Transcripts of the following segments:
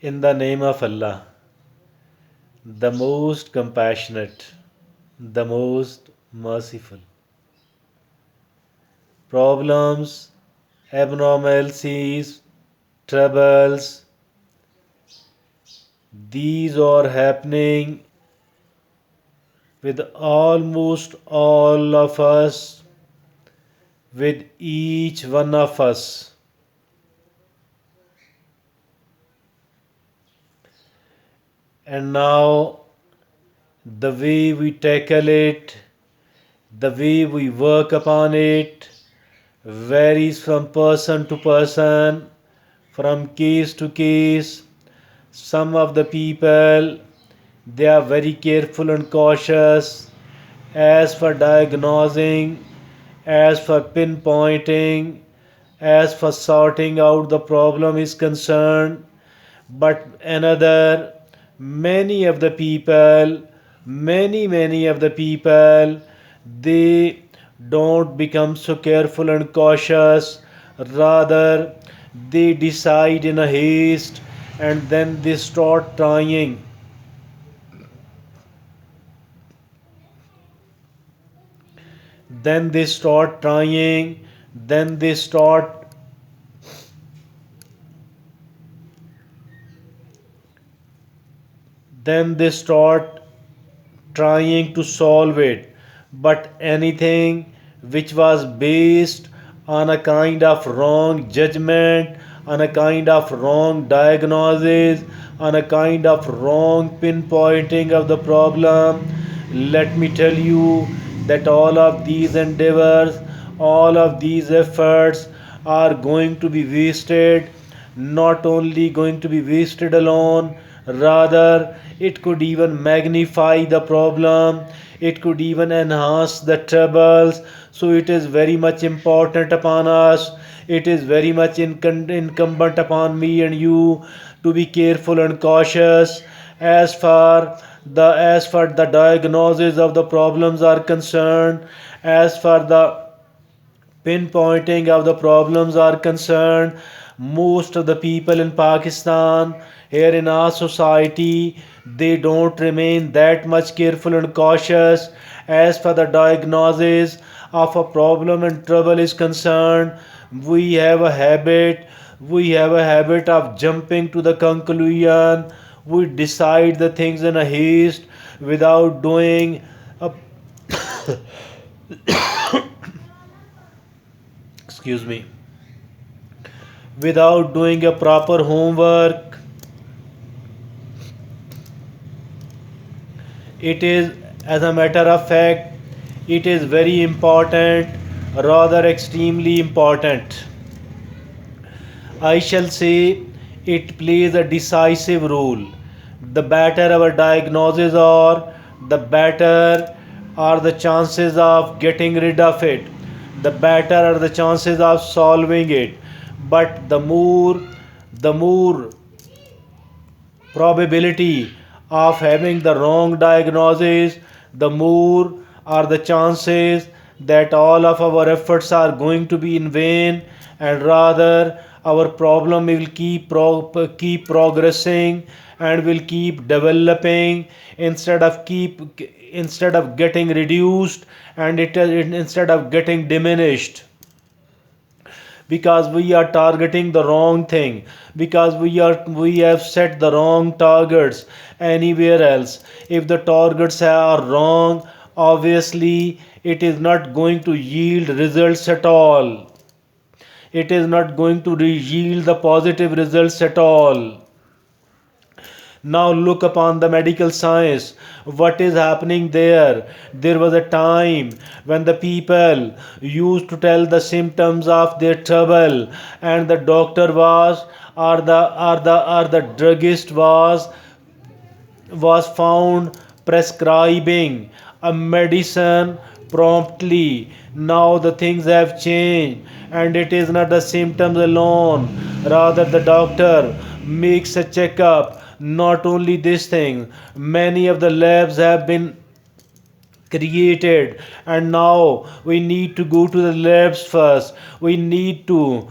In the name of Allah, the most compassionate, the most merciful. Problems, abnormalities, troubles, these are happening with almost all of us, with each one of us. And now, the way we tackle it, the way we work upon it, varies from person to person, from case to case. Some of the people, they are very careful and cautious as for diagnosing, as for pinpointing, as for sorting out the problem is concerned. But another, many of the people, they don't become so careful and cautious. Rather, they decide in a haste and then they start trying. Then they start trying. Then they start then they start trying to solve it. But anything which was based on a kind of wrong judgment, on a kind of wrong diagnosis, on a kind of wrong pinpointing of the problem, let me tell you that all of these endeavors, all of these efforts are going to be wasted. Not only going to be wasted alone, rather it could even magnify the problem, it could even enhance the troubles. So it is very much important upon us, it is very much incumbent upon me and you to be careful and cautious as far the diagnosis of the problems are concerned, as far the pinpointing of the problems are concerned. Most of the people in Pakistan, here in our society, they don't remain that much careful and cautious as far the diagnosis of a problem and trouble is concerned. We have a habit, we have a habit of jumping to the conclusion. We decide the things in a haste without doing a excuse me, without doing a proper homework. It is, as a matter of fact, it is very important, rather extremely important. I shall say it plays a decisive role. The better our diagnosis are, the better are the chances of getting rid of it, the better are the chances of solving it. But the more probability of having the wrong diagnosis, the more are the chances that all of our efforts are going to be in vain, and rather our problem will keep progressing and will keep developing instead of getting reduced, and instead of getting diminished, because we are targeting the wrong thing, because we have set the wrong targets anywhere else. If the targets are wrong, obviously it is not going to yield results at all, it is not going to yield the positive results at all. Now look upon the medical science. What is happening there? There was a time when the people used to tell the symptoms of their trouble, and the doctor was, or the druggist was found prescribing a medicine promptly. Now the things have changed, and it is not the symptoms alone. Rather, the doctor makes a checkup. Not only this thing, many of the labs have been created, and now we need to go to the labs first. We need to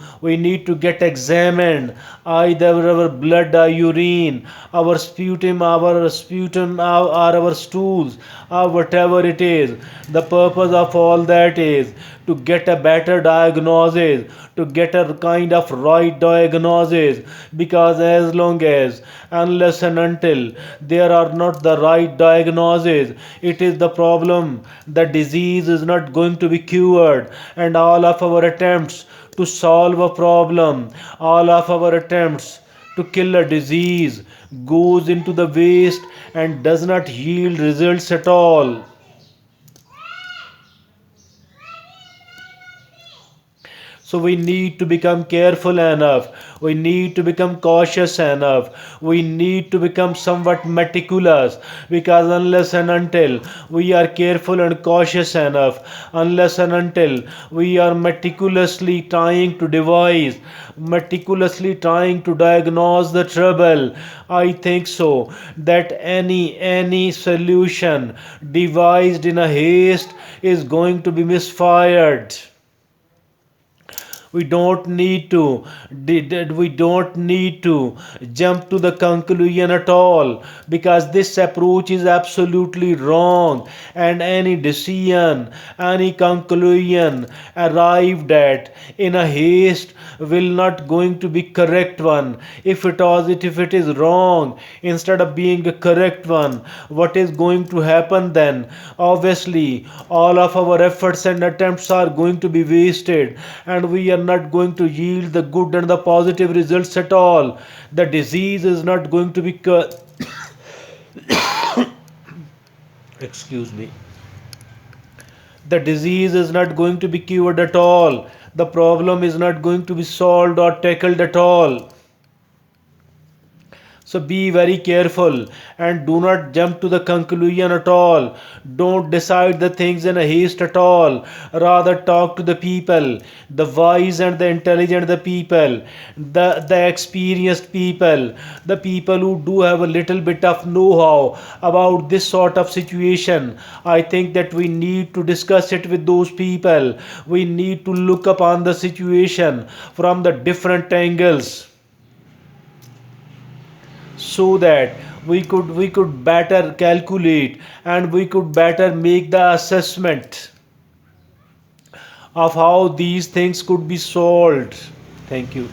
get examined, either our blood or urine, our sputum or our stools, or whatever it is. The purpose of all that is to get a better diagnosis, to get a kind of right diagnosis. Because as long as, unless and until there are not the right diagnosis, it is the problem. The disease is not going to be cured, and all of our attempts to solve a problem, all of our attempts to kill a disease goes into the waste and does not yield results at all. So we need to become careful enough. We need to become cautious enough. We need to become somewhat meticulous, because unless and until we are careful and cautious enough, unless and until we are meticulously trying to diagnose the trouble, I think so that any solution devised in a haste is going to be misfired. We don't need to jump to the conclusion at all, because this approach is absolutely wrong. And any decision, any conclusion arrived at in a haste will not going to be correct one. If it is wrong instead of being a correct one, what is going to happen then? Obviously all of our efforts and attempts are going to be wasted, and we are not going to yield the good and the positive results at all. The disease is not going to be excuse me, the disease is not going to be cured at all. The problem is not going to be solved or tackled at all. So be very careful and do not jump to the conclusion at all. Don't decide the things in a haste at all. Rather talk to the people, the wise and the intelligent, the people, the experienced people, the people who do have a little bit of know-how about this sort of situation. I think that we need to discuss it with those people. We need to look upon the situation from the different angles, so that we could better calculate, and we could better make the assessment of how these things could be solved. Thank you.